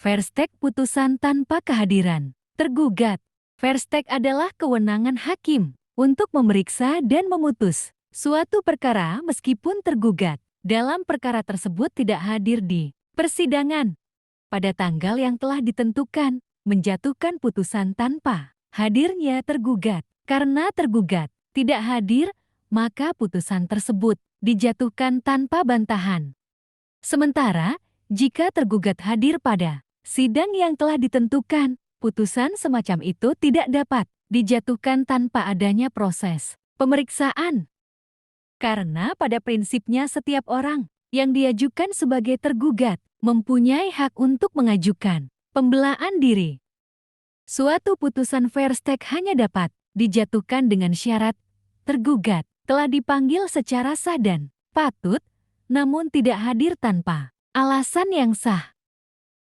Verstek putusan tanpa kehadiran tergugat. Verstek adalah kewenangan hakim untuk memeriksa dan memutus suatu perkara meskipun tergugat dalam perkara tersebut tidak hadir di persidangan pada tanggal yang telah ditentukan, menjatuhkan putusan tanpa hadirnya tergugat. Karena tergugat tidak hadir, maka putusan tersebut dijatuhkan tanpa bantahan. Sementara, jika tergugat hadir pada sidang yang telah ditentukan, putusan semacam itu tidak dapat dijatuhkan tanpa adanya proses pemeriksaan. Karena pada prinsipnya setiap orang yang diajukan sebagai tergugat mempunyai hak untuk mengajukan pembelaan diri. Suatu putusan verstek hanya dapat dijatuhkan dengan syarat tergugat telah dipanggil secara sah dan patut, namun tidak hadir tanpa alasan yang sah.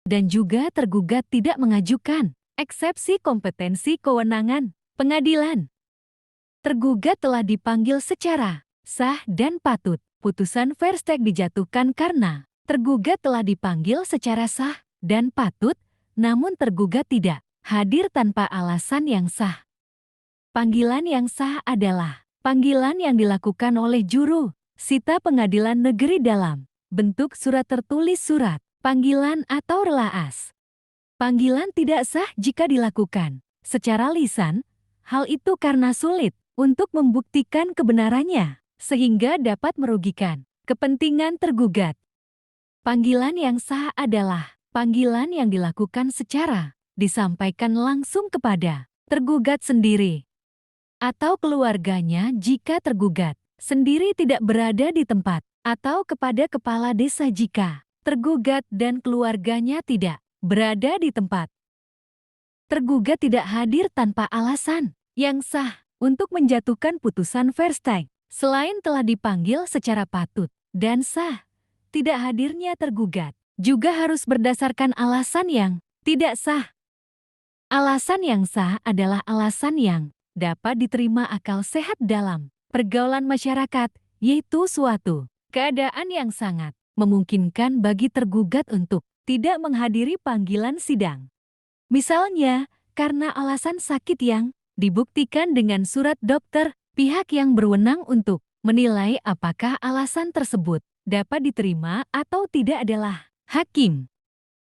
Dan juga tergugat tidak mengajukan eksepsi kompetensi kewenangan pengadilan. Tergugat telah dipanggil secara sah dan patut. Putusan verstek dijatuhkan karena tergugat telah dipanggil secara sah dan patut, namun tergugat tidak hadir tanpa alasan yang sah. Panggilan yang sah adalah panggilan yang dilakukan oleh juru sita pengadilan negeri dalam bentuk surat tertulis, surat panggilan atau relaas. Panggilan tidak sah jika dilakukan secara lisan, hal itu karena sulit untuk membuktikan kebenarannya, sehingga dapat merugikan kepentingan tergugat. Panggilan yang sah adalah panggilan yang dilakukan secara disampaikan langsung kepada tergugat sendiri atau keluarganya jika tergugat sendiri tidak berada di tempat, atau kepada kepala desa jika tergugat dan keluarganya tidak berada di tempat. Tergugat tidak hadir tanpa alasan yang sah untuk menjatuhkan putusan verstek. Selain telah dipanggil secara patut dan sah, tidak hadirnya tergugat juga harus berdasarkan alasan yang tidak sah. Alasan yang sah adalah alasan yang dapat diterima akal sehat dalam pergaulan masyarakat, yaitu suatu keadaan yang sangat memungkinkan bagi tergugat untuk tidak menghadiri panggilan sidang. Misalnya, karena alasan sakit yang dibuktikan dengan surat dokter, pihak yang berwenang untuk menilai apakah alasan tersebut dapat diterima atau tidak adalah hakim.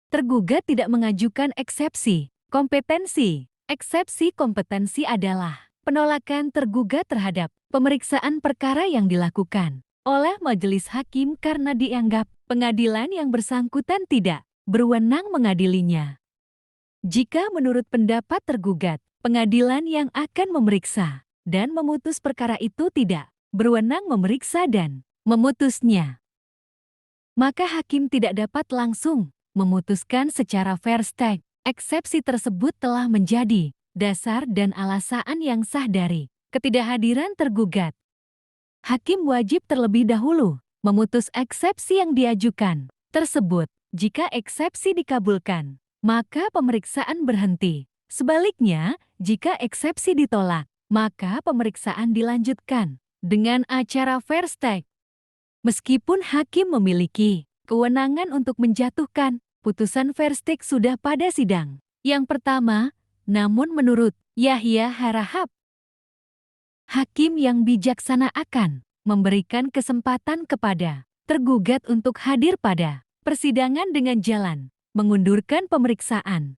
Tergugat tidak mengajukan eksepsi kompetensi. Eksepsi kompetensi adalah penolakan tergugat terhadap pemeriksaan perkara yang dilakukan oleh majelis hakim karena dianggap pengadilan yang bersangkutan tidak berwenang mengadilinya. Jika menurut pendapat tergugat, pengadilan yang akan memeriksa dan memutus perkara itu tidak berwenang memeriksa dan memutusnya, maka hakim tidak dapat langsung memutuskan secara verstek. Eksepsi tersebut telah menjadi dasar dan alasan yang sah dari ketidakhadiran tergugat. Hakim wajib terlebih dahulu memutus eksepsi yang diajukan tersebut. Jika eksepsi dikabulkan, maka pemeriksaan berhenti. Sebaliknya, jika eksepsi ditolak, maka pemeriksaan dilanjutkan dengan acara verstek. Meskipun hakim memiliki kewenangan untuk menjatuhkan putusan verstek sudah pada sidang yang pertama, namun menurut Yahya Harahap, hakim yang bijaksana akan memberikan kesempatan kepada tergugat untuk hadir pada persidangan dengan jalan mengundurkan pemeriksaan.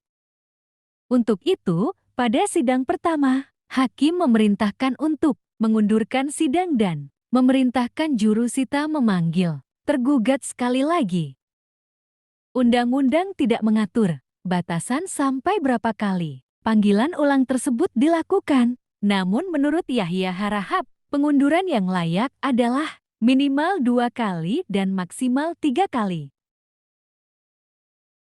Untuk itu, pada sidang pertama, hakim memerintahkan untuk mengundurkan sidang dan memerintahkan juru sita memanggil tergugat sekali lagi. Undang-undang tidak mengatur batasan sampai berapa kali panggilan ulang tersebut dilakukan. Namun menurut Yahya Harahap, pengunduran yang layak adalah minimal 2 kali dan maksimal 3 kali.